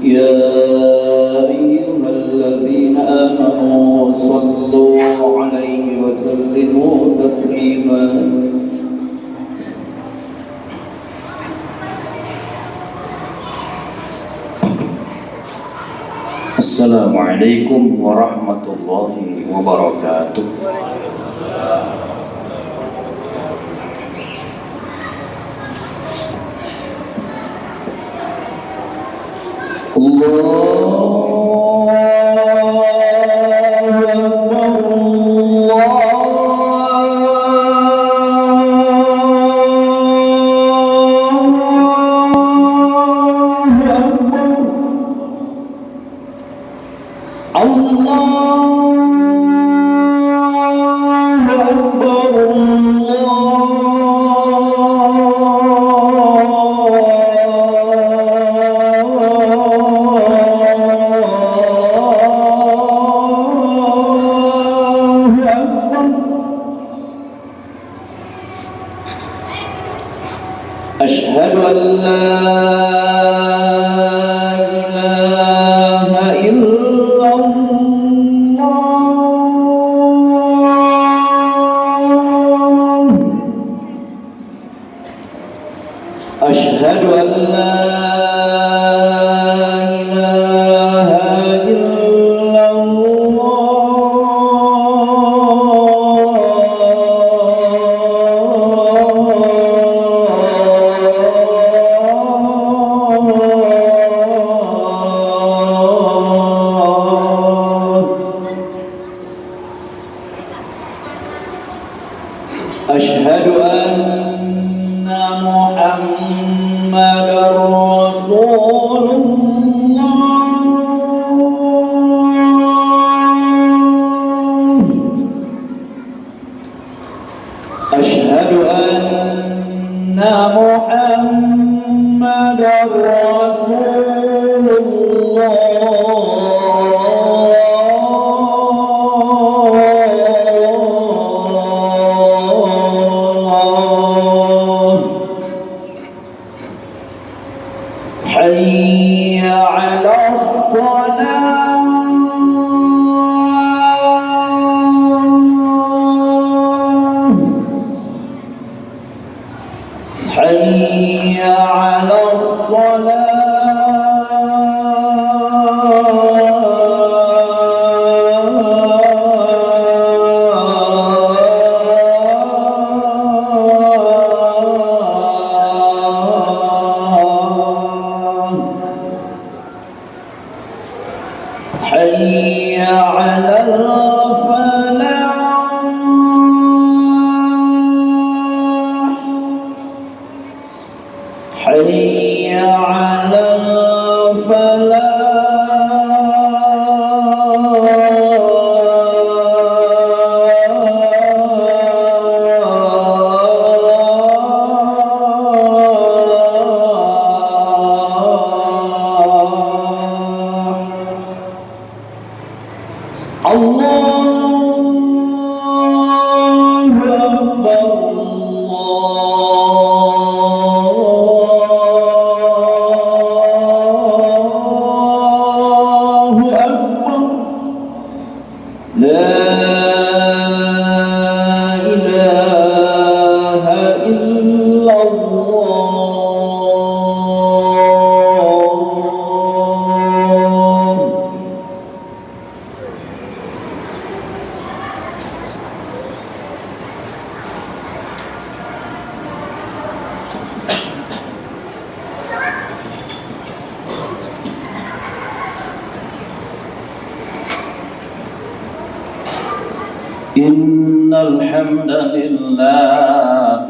يا أيها الذين آمنوا صلوا عليه وسلموا تسليما السلام عليكم ورحمة الله وبركاته. أشهد أن لا إله إلا الله أشهد أن لا إله إلا أشهد أن محمدا رسول الله أشهد أن محمدا رسول حي على الصلاة حي على حي على الفلاح حي على الله أكبر الله أكبر لا إله إلا الله إن الحمد لله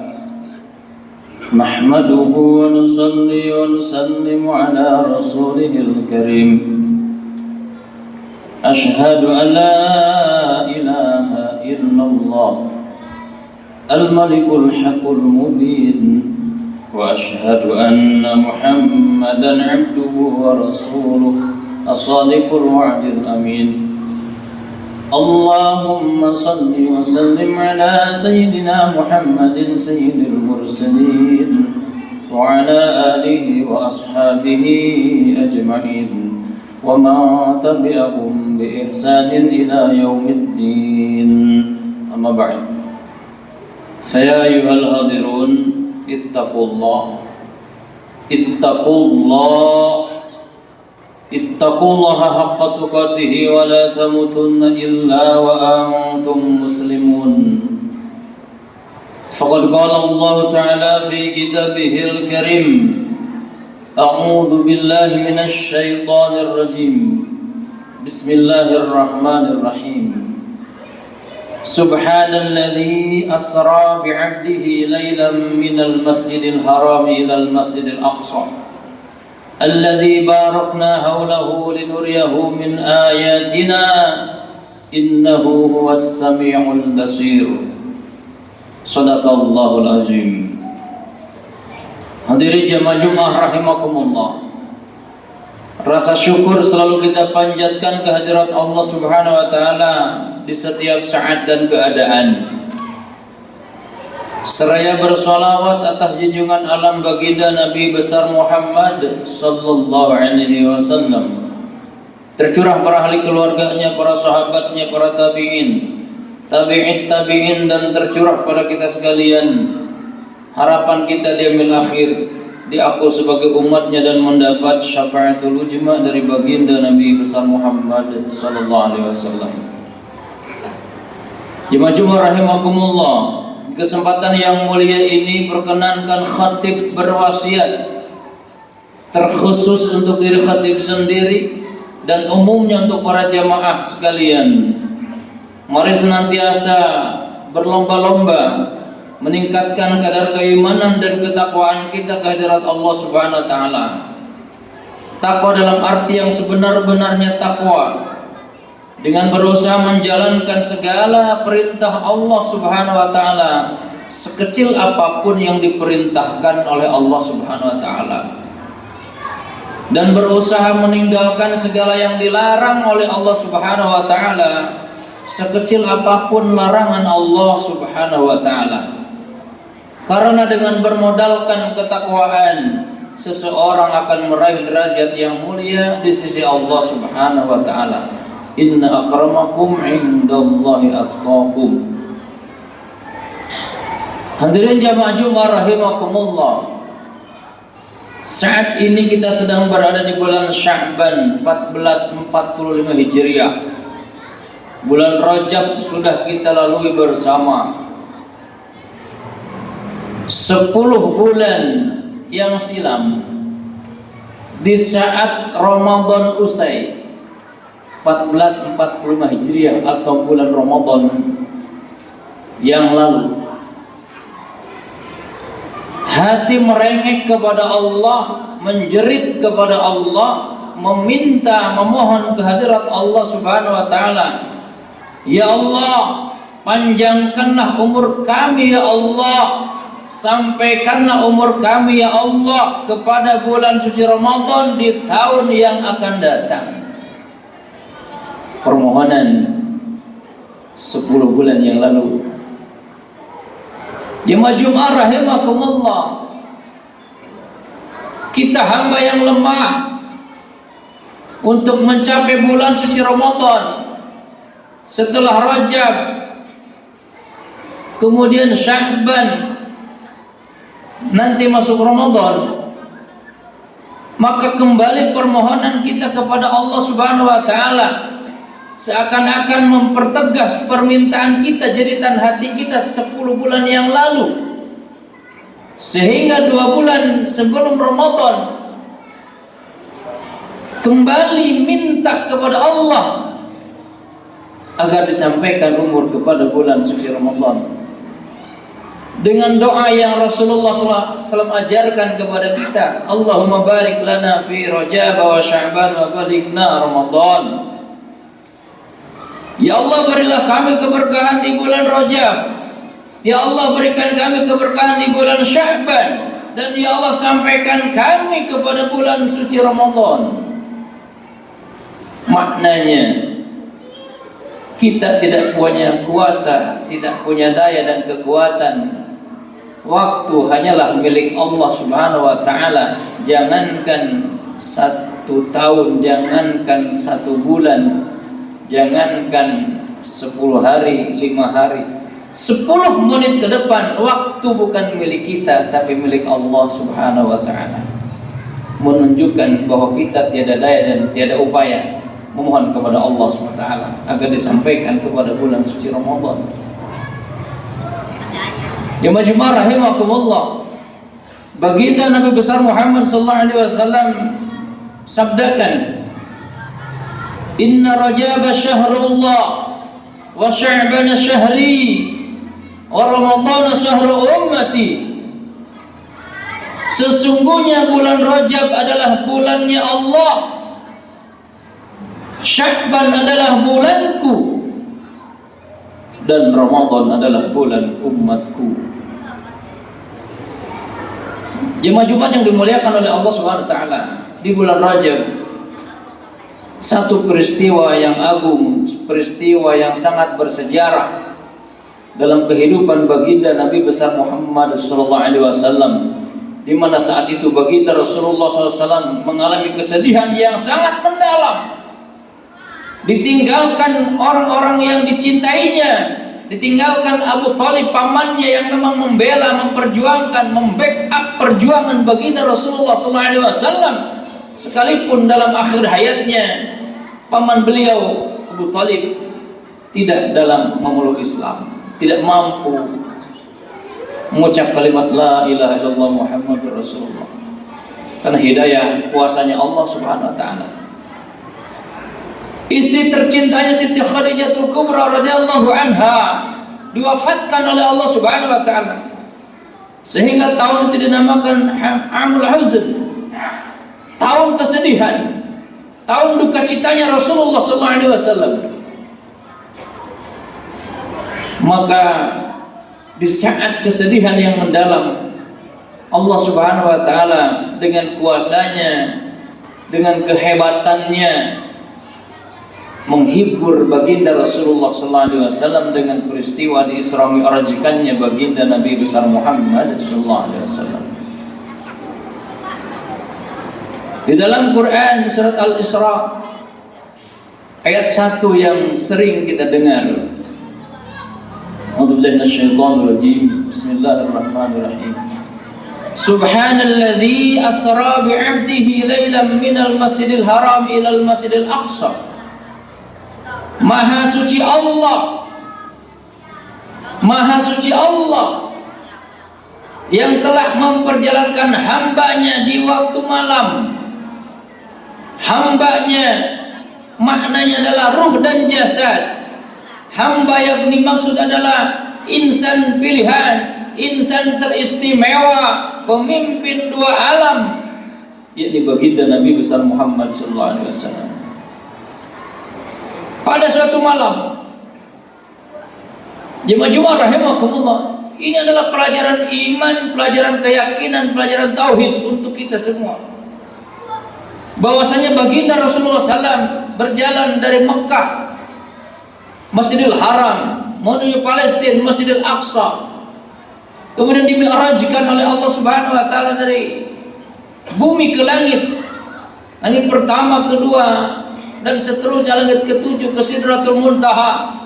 نحمده ونصلي ونسلم على رسوله الكريم أشهد أن لا إله إلا الله الملك الحق المبين وأشهد أن محمدا عبده ورسوله الصادق الوعد الأمين اللهم صل وسلم على سيدنا محمد سيد المرسلين وعلى آله وأصحابه أجمعين ومن تبعهم بإحسان إلى يوم الدين. أما بعد، فيا أيها الحاضرون اتقوا الله اتقوا الله حق تقاته ولا تموتن إلا وأنتم مسلمون. فقد قال الله تعالى في كتابه الكريم: أعوذ بالله من الشيطان الرجيم، بسم الله الرحمن الرحيم. سبحان الذي أسرى بعبده ليلا من المسجد الحرام إلى المسجد الأقصى الذي باركنا حوله لنريه من آياتنا إنه هو السميع البصير. Sadaqallahul azim. Hadirin jamaah Jumat rahimakumullah. Rasa syukur selalu kita panjatkan kehadirat Allah Subhanahu wa taala di setiap saat dan keadaan. Seraya bersolawat atas junjungan alam baginda Nabi besar Muhammad sallallahu alaihi wasallam, tercurah para ahli keluarganya, para sahabatnya, para tabi'in, tabi'in dan tercurah pada kita sekalian. Harapan kita di yaumil akhir diaku sebagai umatnya dan mendapat syafaatul ujma dari baginda Nabi besar Muhammad sallallahu alaihi wasallam. Jemaah rahimakumullah, di kesempatan yang mulia ini perkenankan khatib berwasiat terkhusus untuk diri khatib sendiri dan umumnya untuk para jamaah sekalian. Mari senantiasa berlomba-lomba meningkatkan kadar keimanan dan ketakwaan kita kehadirat Allah Subhanahu wa taala. Takwa dalam arti yang sebenar-benarnya takwa, dengan berusaha menjalankan segala perintah Allah Subhanahu wa taala sekecil apapun yang diperintahkan oleh Allah Subhanahu wa taala, dan berusaha meninggalkan segala yang dilarang oleh Allah Subhanahu wa taala sekecil apapun larangan Allah Subhanahu wa taala. Karena dengan bermodalkan ketakwaan, seseorang akan meraih derajat yang mulia di sisi Allah Subhanahu wa taala. Inna akramakum indallahi atqakum. Hadirin jamaah Jumat rahimakumullah. Saat ini kita sedang berada di bulan Sya'ban 1445 Hijriah. Bulan Rajab sudah kita lalui bersama. 10 bulan yang silam, di saat Ramadan usai 1445 Hijriah atau bulan Ramadan yang lalu, hati merengek kepada Allah, menjerit kepada Allah, meminta, memohon kehadirat Allah Subhanahu wa taala. Ya Allah, panjangkanlah umur kami ya Allah, sampaikanlah umur kami ya Allah kepada bulan suci Ramadan di tahun yang akan datang. Permohonan 10 bulan yang lalu. Jemaah Jumat rahimakumullah, kita hamba yang lemah untuk mencapai bulan suci Ramadan. Setelah Rajab, kemudian Sya'ban, nanti masuk Ramadan, maka kembali permohonan kita kepada Allah Subhanahu wa taala seakan-akan mempertegas permintaan kita, jeritan hati kita 10 bulan yang lalu, sehingga 2 bulan sebelum Ramadan kembali minta kepada Allah agar disampaikan umur kepada bulan suci Ramadan dengan doa yang Rasulullah SAW ajarkan kepada kita. Allahumma barik lana fi Rajab wa Sya'ban wa balighna Ramadan. Ya Allah, berilah kami keberkahan di bulan Rajab. Ya Allah, berikan kami keberkahan di bulan Sya'ban. Dan ya Allah, sampaikan kami kepada bulan suci Ramadan. Maknanya, kita tidak punya kuasa, tidak punya daya dan kekuatan waktu hanyalah milik Allah Subhanahu wa taala. Jangankan 1 tahun, jangankan 1 bulan, jangankan 10 hari, 5 hari, 10 menit ke depan, waktu bukan milik kita tapi milik Allah Subhanahu wa taala. Menunjukkan bahwa kita tiada daya dan tiada upaya memohon kepada Allah SWT agar disampaikan kepada bulan suci Ramadan. Jemaah rahimakumullah, baginda Nabi besar Muhammad sallallahu alaihi wasallam sabdakan, "Inna Rajab syahrullah wa Sya'ban syahri wa Ramadan syahru ummati." Sesungguhnya bulan Rajab adalah bulannya Allah, Sya'ban adalah bulanku, dan Ramadan adalah bulan umatku. Jemaah Jumat yang dimuliakan oleh Allah Subhanahu wa taala, di bulan Rajab satu peristiwa yang agung, peristiwa yang sangat bersejarah dalam kehidupan baginda Nabi besar Muhammad sallallahu alaihi wasallam, di mana saat itu baginda Rasulullah SAW mengalami kesedihan yang sangat mendalam. Ditinggalkan orang-orang yang dicintainya, ditinggalkan Abu Thalib pamannya yang memang membela, memperjuangkan, membackup perjuangan baginda Rasulullah SAW. Sekalipun dalam akhir hayatnya paman beliau Abu Thalib tidak dalam memeluk Islam, tidak mampu mengucap kalimat la ilaha illallah Muhammadur Rasulullah, karena hidayah kuasanya Allah Subhanahu wa taala. Istri tercintanya Siti Khadijatul Kubra radhiyallahu anha diwafatkan oleh Allah Subhanahu wa taala, sehingga tahun itu dinamakan Amul Huzn, tahun kesedihan, tahun duka citanya Rasulullah sallallahu alaihi wasallam. Maka di saat kesedihan yang mendalam, Allah Subhanahu wa taala dengan kuasanya, dengan kehebatannya menghibur baginda Rasulullah SAW dengan peristiwa di Isra Mi'rajkannya baginda Nabi besar Muhammad SAW. Di dalam Quran surat Al-Isra ayat 1 yang sering kita dengar, Bismillahirrahmanirrahim. Subhanalladzi asra bi'abdihi lailan minal masjidil haram ilal masjidil aqsa. Maha suci Allah, Maha suci Allah yang telah memperjalankan hambanya di waktu malam. Hambanya maknanya adalah ruh dan jasad. Hamba yang dimaksud adalah insan pilihan, insan teristimewa, pemimpin 2 alam, yakni baginda Nabi besar Muhammad SAW. Pada suatu malam, jemaah Jumat rahimakumullah, ini adalah pelajaran iman, pelajaran keyakinan, pelajaran tauhid untuk kita semua. Bahwasanya baginda Rasulullah SAW berjalan dari Mekah, Masjidil Haram, menuju Palestina, Masjidil Aqsa, kemudian dimi'rajkan oleh Allah Subhanahu wa taala dari bumi ke langit, langit pertama, kedua, dan seterusnya langit ke-7 ke Sidratul Muntaha,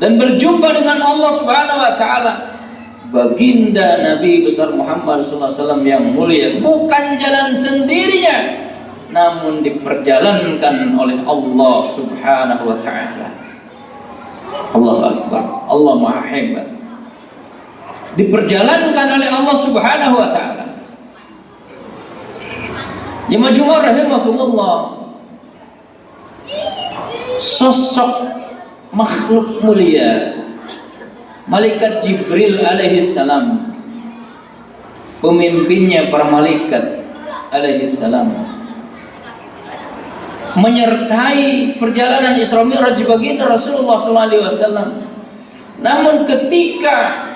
dan berjumpa dengan Allah Subhanahu wa taala. Baginda Nabi besar Muhammad SAW yang mulia bukan jalan sendirinya, namun diperjalankan oleh Allah Subhanahu wa taala. Allahu Akbar, Allah Maha Hebat. Diperjalankan oleh Allah Subhanahu wa taala. Jemaah Jumat rahimakumullah, sosok makhluk mulia malaikat Jibril alaihi salam, pemimpinnya para malaikat alaihi salam, menyertai perjalanan Isra Mi'raj baginda Rasulullah SAW. Namun ketika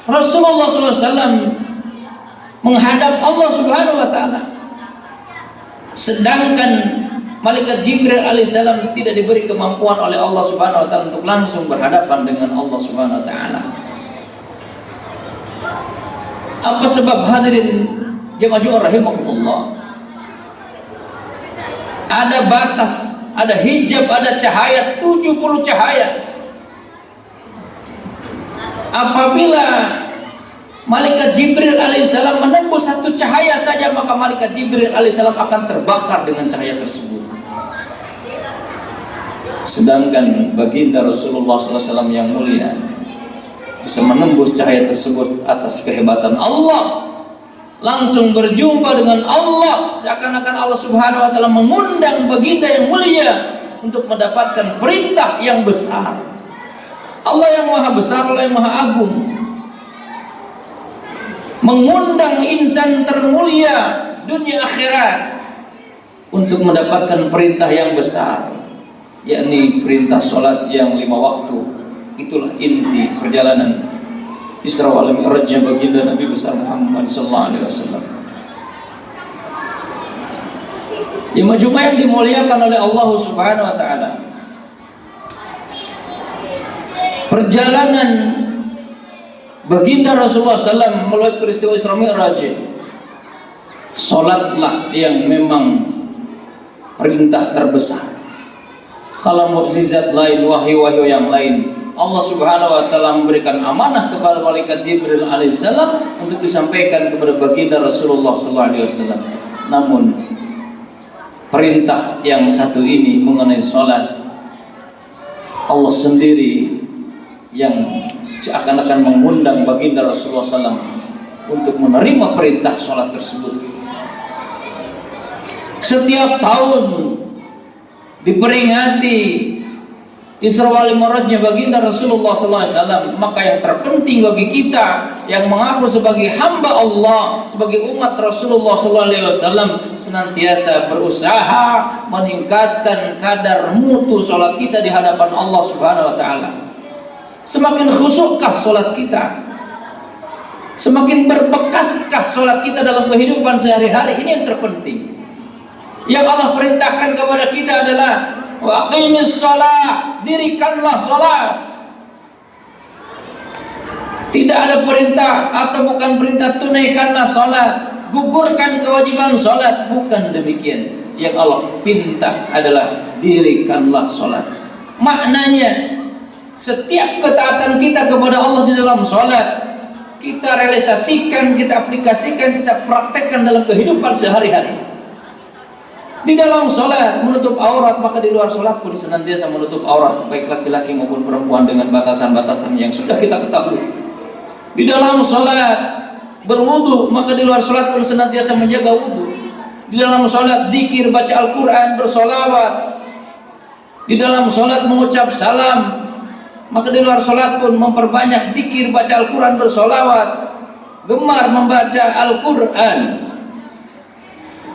Rasulullah SAW menghadap Allah Subhanahu wa taala, sedangkan malaikat Jibril alaihissalam tidak diberi kemampuan oleh Allah Subhanahu wa taala untuk langsung berhadapan dengan Allah Subhanahu wa taala. Apa sebab hadirin jemaah Jumat rahimakumullah? Ada batas, ada hijab, ada cahaya, 70 cahaya. Apabila malaikat Jibril alaihissalam menembus satu cahaya saja, maka malaikat Jibril alaihissalam akan terbakar dengan cahaya tersebut. Sedangkan baginda Rasulullah SAW yang mulia bisa menembus cahaya tersebut atas kehebatan Allah, langsung berjumpa dengan Allah, seakan-akan Allah Subhanahu wa taala mengundang baginda yang mulia untuk mendapatkan perintah yang besar. Allah yang maha besar, Allah yang maha agung mengundang insan termulia dunia akhirat untuk mendapatkan perintah yang besar, yakni perintah sholat yang 5 waktu. Itulah inti perjalanan Isra wal Mi'raj baginda Nabi besar Muhammad sallallahu alaihi wasallam. Jemaah Jumat yang dimuliakan oleh Allah Subhanahu wa taala, perjalanan baginda Rasulullah SAW melalui peristiwa Isra Mi'raj, sholatlah yang memang perintah terbesar. Kalau mukjizat lain, wahyu-wahyu yang lain, Allah Subhanahu wa taala memberikan amanah kepada malaikat Jibril alaihissalam untuk disampaikan kepada baginda Rasulullah SAW. Namun perintah yang satu ini mengenai sholat, Allah sendiri yang seakan-akan mengundang baginda Rasulullah SAW untuk menerima perintah sholat tersebut. Setiap tahun diperingati Isra wal Mi'raj baginda Rasulullah SAW, maka yang terpenting bagi kita yang mengaku sebagai hamba Allah, sebagai umat Rasulullah SAW, senantiasa berusaha meningkatkan kadar mutu sholat kita di hadapan Allah Subhanahu wa taala. Semakin khusyukkah sholat kita, semakin berbekaskah sholat kita dalam kehidupan sehari-hari? Ini yang terpenting. Yang Allah perintahkan kepada kita adalah wa aqimis shalah, dirikanlah sholat. Tidak ada perintah atau bukan perintah tunaikanlah sholat, gugurkan kewajiban sholat, bukan demikian. Yang Allah pinta adalah dirikanlah sholat. Maknanya setiap ketaatan kita kepada Allah di dalam sholat, kita realisasikan, kita aplikasikan, kita praktekkan dalam kehidupan sehari-hari. Di dalam sholat menutup aurat, maka di luar sholat pun senantiasa menutup aurat, baik laki-laki maupun perempuan, dengan batasan-batasan yang sudah kita ketahui. Di dalam sholat berwudu, maka di luar sholat pun senantiasa menjaga wudu. Di dalam sholat zikir, baca Al-Quran, bersolawat. Di dalam sholat mengucap salam, maka di luar sholat pun memperbanyak zikir, baca Al-Quran, bersolawat, gemar membaca Al-Quran.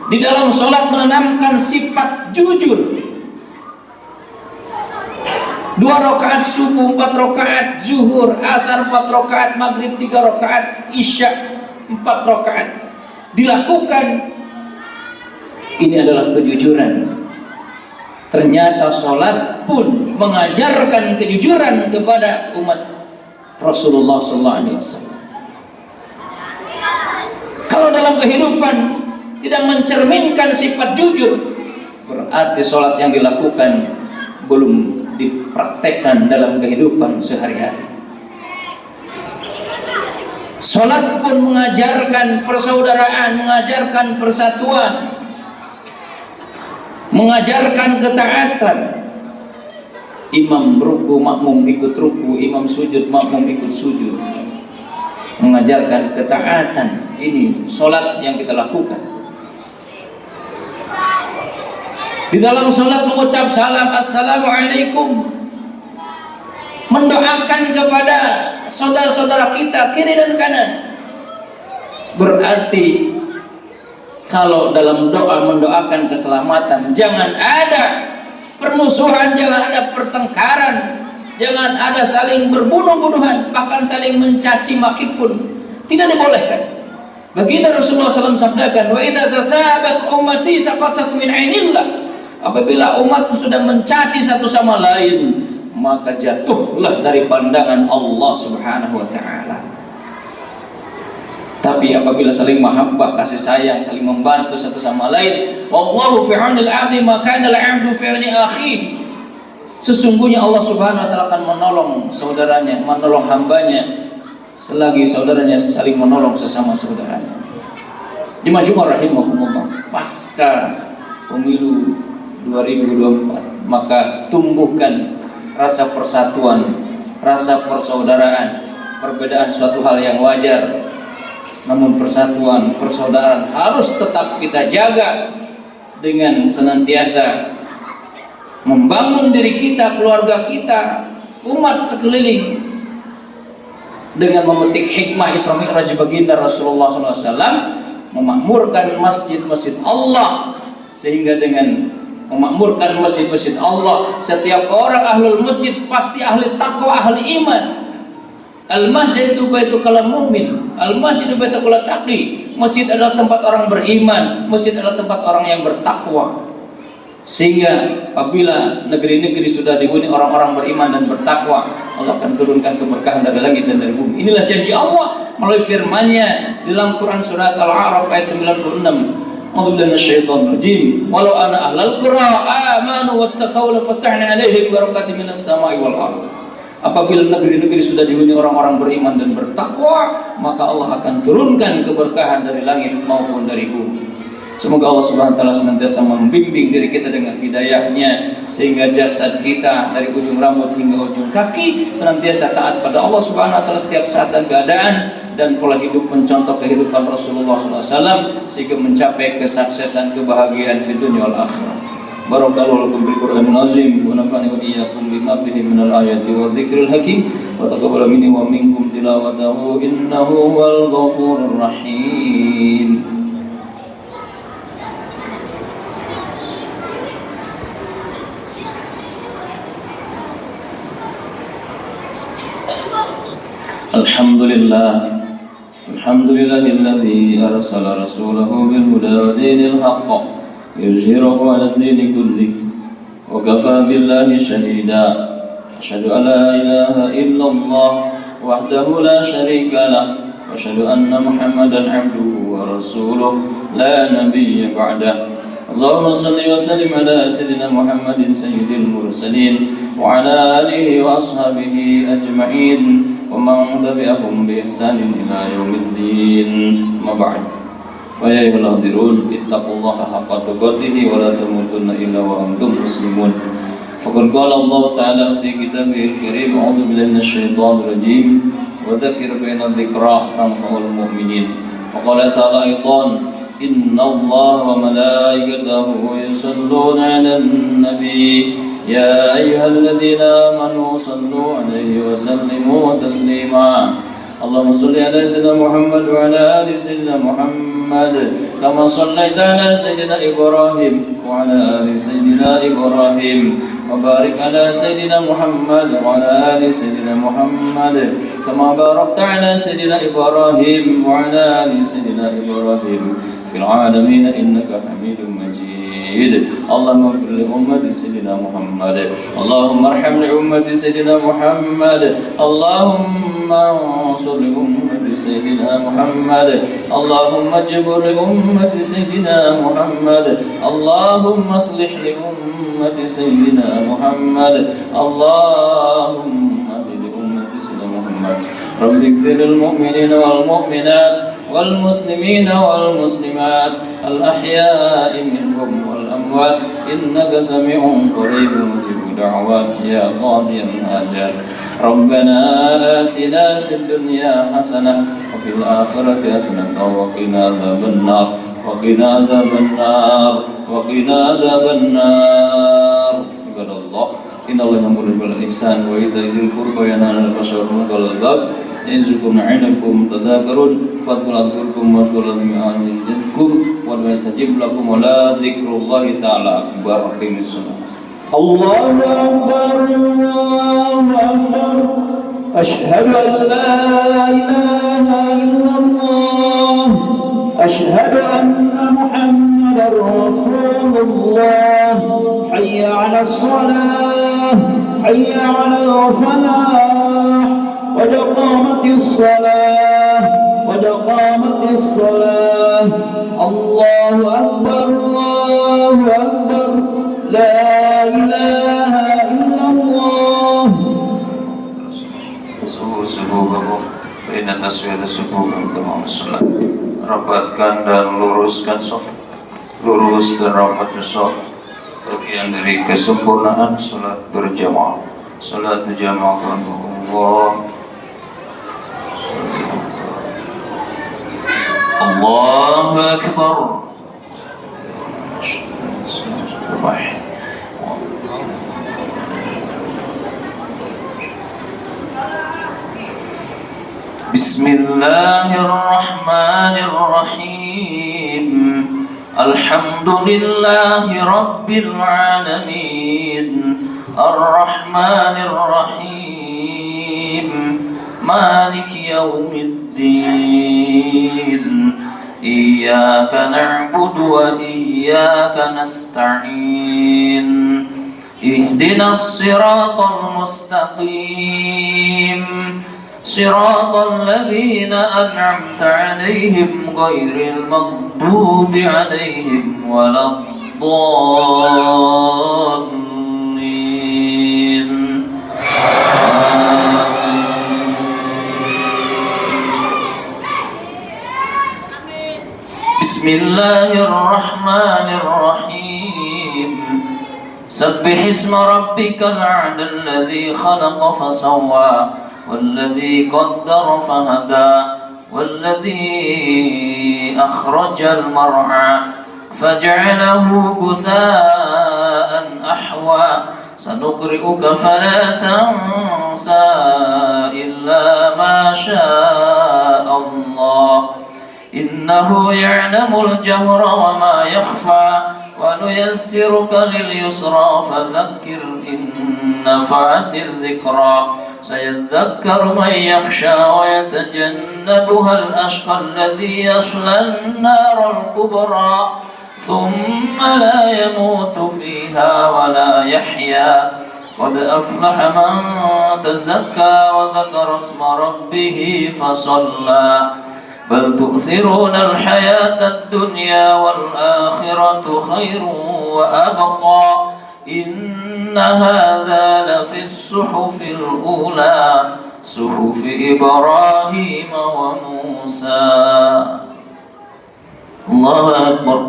Di dalam sholat menanamkan sifat jujur. 2 rakaat subuh, 4 rakaat zuhur, asar 4 rakaat, maghrib 3 rakaat, isya 4 rakaat dilakukan. Ini adalah kejujuran. Ternyata sholat pun mengajarkan kejujuran kepada umat Rasulullah SAW. Kalau dalam kehidupan tidak mencerminkan sifat jujur, berarti sholat yang dilakukan belum dipraktekkan dalam kehidupan sehari-hari. Sholat pun mengajarkan persaudaraan, mengajarkan persatuan, mengajarkan ketaatan. Imam ruku, makmum ikut ruku, imam sujud, makmum ikut sujud, mengajarkan ketaatan. Ini sholat yang kita lakukan. Di dalam sholat mengucap salam, assalamualaikum, mendoakan kepada saudara-saudara kita kiri dan kanan. Berarti kalau dalam doa mendoakan keselamatan, jangan ada permusuhan, jangan ada pertengkaran, jangan ada saling berbunuh-bunuhan, bahkan saling mencaci maki pun tidak dibolehkan. Baginda Rasulullah SAW sabdakan, wa idza zasabat ummati saqatat min ainillah. Apabila umatku sudah mencaci satu sama lain, maka jatuhlah dari pandangan Allah Subhanahu wa taala. Tapi apabila saling mahabbah, kasih sayang, saling membantu satu sama lain, wallahu fi 'aunil 'abdi ma kana al-'abdu fi 'auni akhihi. Sesungguhnya Allah Subhanahu wa taala akan menolong saudaranya, menolong hambanya selagi saudaranya saling menolong sesama saudaranya. Jemaah Jumat rahimakumullah, pasca pemilu 2024, maka tumbuhkan rasa persatuan, rasa persaudaraan. Perbedaan suatu hal yang wajar, namun persatuan, persaudaraan harus tetap kita jaga dengan senantiasa membangun diri kita, keluarga kita, umat sekeliling dengan memetik hikmah Isra Mi'raj baginda Rasulullah SAW, memakmurkan masjid-masjid Allah, sehingga dengan memakmurkan masjid-masjid Allah, setiap orang ahlul masjid pasti ahli takwa, ahli iman. Al-masjid itu baitul kalam mu'min, al-masjid itu baitul kalam taqi. Masjid adalah tempat orang beriman, masjid adalah tempat orang yang bertakwa. Sehingga apabila negeri-negeri sudah dihuni orang-orang beriman dan bertakwa, Allah akan turunkan keberkahan dari langit dan dari bumi. Inilah janji Allah melalui firman-Nya di dalam Quran surat Al-A'raf ayat 96. A'udzubillahi minasyaitonir rajim. Walau anna ahlal qura amanu wattaqaw lafatahna 'alaihim barakatin minas sama'i wal ardh. Apabila negeri-negeri sudah dihuni orang-orang beriman dan bertakwa, maka Allah akan turunkan keberkahan dari langit maupun dari bumi. Semoga Allah Subhanahu wa taala senantiasa membimbing diri kita dengan hidayah-Nya, sehingga jasad kita dari ujung rambut hingga ujung kaki senantiasa taat pada Allah Subhanahu wa taala setiap saat dan keadaan, dan pola hidup mencontoh kehidupan Rasulullah SAW sehingga mencapai kesuksesan, kebahagiaan di dunia wal akhirah. Barakallahu lakum bil Qur'anil azim wa nafa'ani wa iyyakum bima fihi minal ayati wa dzikril hakim wa taqabbal minni wa minkum tilawatahu innahu wal ghafurur rahim. Alhamdulillahilladzi arsala rasulahu bil huda wa dinil haqq yuzhirahu 'ala ad-dini kullih wa kafaa billahi shahida. Asyhadu an la ilaha illallah wahdahu la syarika lah wa asyhadu anna Muhammadan 'abduhu wa rasuluhu la nabiyya ba'dah. Allahumma shalli wa sallim ala sayyidina Muhammadin sayyidil mursalin wa ala alihi wa ashabihi ajma'in wa man tabi'ahum bi ihsanin ila yaumiddin. Ma ba'd. Fa ya ayyuhal hadirun ittaqullaha haqqa tuqatih wa la tamutunna illa wa antum muslimun. Faqad qala Allah ta'ala fi kitabihil karim, a'udzu billahi minasyaitonir rajim, wa dzakir fa inna dzikra tanfa'ul mu'minin. Wa qala ta'ala aidan, inna Allah wa malaikatahu yusalluna 'alan nabi ya ayyuhalladzina amanu sallu 'alaihi wa sallimu taslima. Allahumma shalli ala sayyidina Muhammad wa ala ali sayyidina Muhammad kama shallaita ala sayyidina Ibrahim wa ala ali sayyidina Ibrahim wa barik ala sayyidina Muhammad wa ala ali sayyidina Muhammad kama barakta ala sayyidina Ibrahim wa ala ali sayyidina Ibrahim fil alamin innaka Hamidum Majid. Allahumma ighfir li ummati sayyidina Muhammad, Allahumma arham li ummati sayyidina Muhammad, Allahumma ansur li ummati sayyidina Muhammad, Allahumma jibur li ummati sayyidina Muhammad, Allahumma aslih li ummati sayyidina Muhammad, Allahumma hdi li ummati sayyidina Muhammad. Rabbi ighfir lil mu'minina wal mu'minat والمسلمين والمسلمات الأحياء منهم والأموات إنك سميع قريب مجيب دعوات يا قاضي الحاجات. ربنا آتنا في الدنيا حسنة وفي الآخرة حسنة وقنا عذاب النار وقنا عذاب النار وقنا عذاب النار. عباد الله إن الله يأمر بالإحسان وإيتاء ذي القربى وينهى عن الفحشاء والمنكر والبغي يعظكم لعلكم تذكرون فاذكروا أذكركم واذكروا الله يزدكم وليستجب لكم ولذكر الله تعالى أكبر. أقيموا الصلاة. الله أكبر الله أكبر أشهد أن لا إله إلا الله أشهد أن محمدا رسول الله. حي على الصلاة حي على الفلاح قد قامت الصلاة قد قامت الصلاة الله أكبر الله أكبر لا إله إلا الله. Subuh-subuh Inna taswiyata subuh kama sholat. Rapatkan dan luruskan shaf. Lurus dan rapat shaf. Bagian dari kesempurnaan sholat berjamaah. Sholat berjamaah Allah. Allahu Akbar. Bismillahirrahmanirrahim. Alhamdulillahi Rabbil Alamin. Ar-Rahmanir-Rahim. Maliki Yawmiddin. Iyyaka na'budu wa iyyaka nasta'in. Ihdinas siratal mustaqim. صراط الذين أنعمت عليهم غير المغضوب عليهم ولا الضالين. بسم الله الرحمن الرحيم. سبح اسم ربك الأعلى الذي خلق فسوى والذي قدر فهدى والذي أخرج المرعى فجعله غثاء أحوى سنقرئك فلا تنسى إلا ما شاء الله إنه يعلم الجهر وما يخفى ونيسرك لليسرى فذكر إن نفعت الذكرى سيذكر من يخشى ويتجنبها الأشقى الذي يصلى النار الكبرى ثم لا يموت فيها ولا يحيا قد أفلح من تزكى وذكر اسم ربه فصلى بل تؤثرون الحياة الدنيا والآخرة خير وأبقى إن هذا لفي الصحف الأولى صحف إبراهيم وموسى. الله أكبر.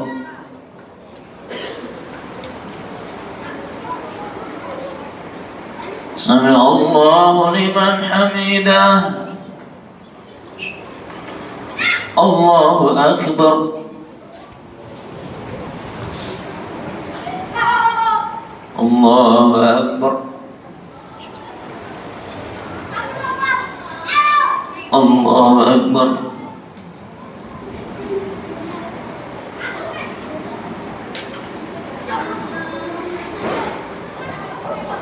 سمع الله لمن حمده. الله أكبر. الله أكبر. الله أكبر.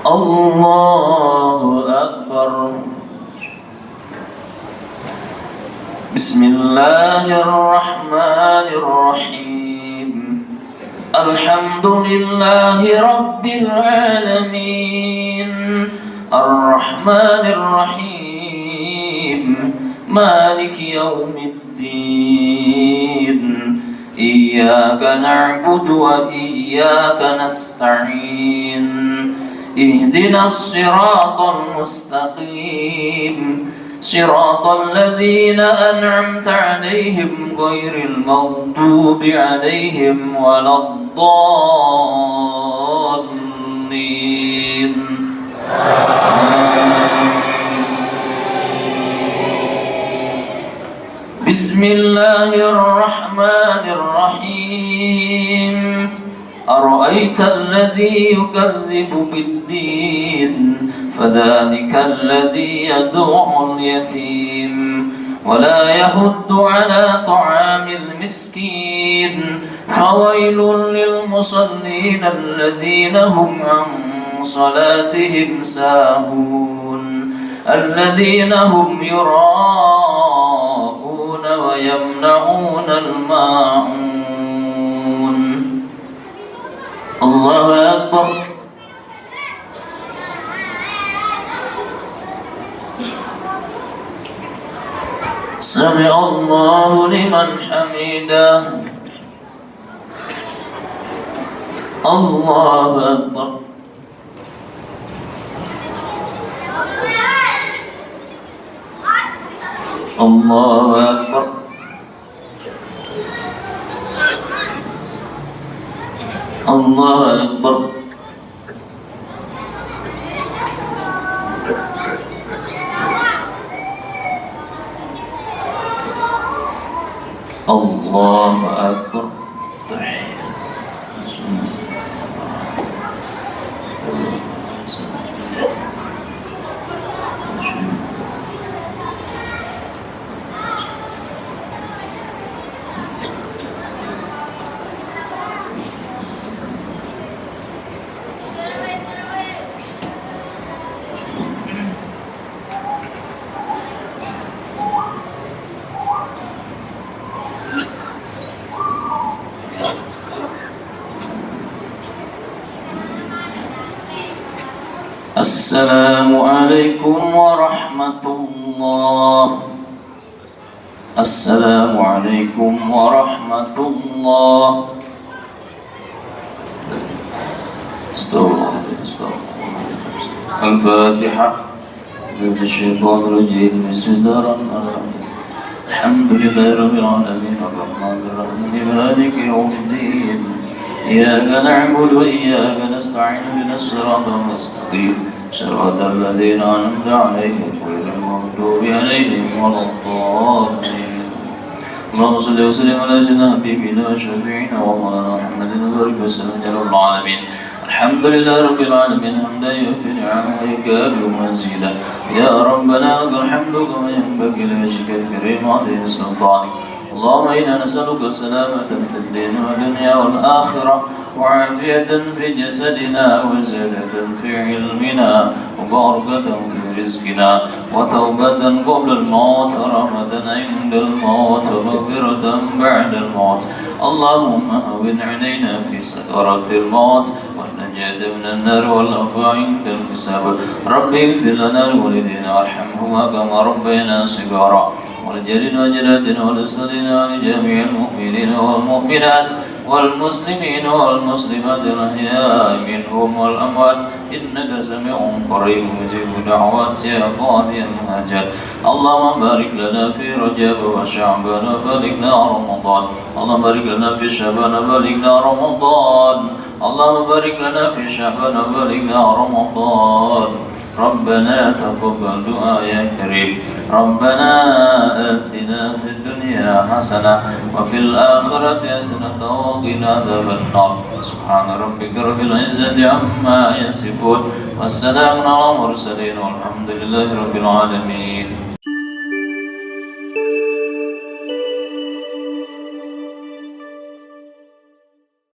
الله أكبر. بسم الله الرحمن الرحيم. الحمد لله رب العالمين. الرحمن الرحيم. مالك يوم الدين. إياك نعبد وإياك نستعين. اهدنا الصراط المستقيم. صراط الذين أنعمت عليهم غير المغضوب عليهم ولا الضالين. بسم الله الرحمن الرحيم. أرأيت الذي يكذب بالدين فذلك الذي يدعو اليتيم ولا يحض على طعام المسكين فويل للمصلين الذين هم عن صلاتهم ساهون الذين هم يراءون ويمنعون الماعون. الله أكبر. سمع سمع الله لمن حمده الله أكبر الله أكبر الله أكبر الله أكبر السلام عليكم ورحمة الله السلام عليكم ورحمة الله استغفر الله الفاتحة من الشيطان الرجيم بسم الله الرحمن الرحيم الحمد لله رب العالمين الرحمن الرحيم مالك يوم الدين إياك نعبد وإياك نستعين اهدنا الصراط المستقيم صراط الذين أنعمت عليهم غير المغضوب عليهم ولا الضالين اللهم صل وسلم على سيدنا حبيبنا وشفيعنا ومولانا محمد وبارك وسلم يا رب العالمين الحمد لله رب العالمين حمدا يوفي نعمه ويكافئ مزيدا يا ربنا لك الحمد كما ينبغي لوجهك الكريم وعظيم سلطانك اللهم إنا نسألك السلامة في الدين والدنيا والآخرة وعافية في جسدنا وزيادة في علمنا وبركة في رزقنا وتوبة قبل الموت ورحمة عند الموت ومغفرة بعد الموت اللهم هون علينا في سكرات الموت والنجاة من النار والعفو عند الحساب ربي اغفر لنا ولوالدينا وارحمهما كما ربينا صغارا ولجلنا وجلاتنا ولسلنا ولجميع المؤمنين والمؤمنات والمسلمين والمسلمات الأحياء منهم والأموات إنك سميع قريب مجيب دعوات يا قاضي الحاجات اللهم بارك لنا في رجب وشعبان وبلغنا رمضان اللهم بارك لنا في شعبان وبلغنا رمضان اللهم بارك لنا في شعبان وبلغنا رمضان ربنا تقبل دعاء يا كريم ربنا آتنا في الدنيا حسنة وفي الآخرة حسنة وقنا عذاب النار سبحان ربك رب العزة عما يصفون والسلام على المرسلين والحمد لله رب العالمين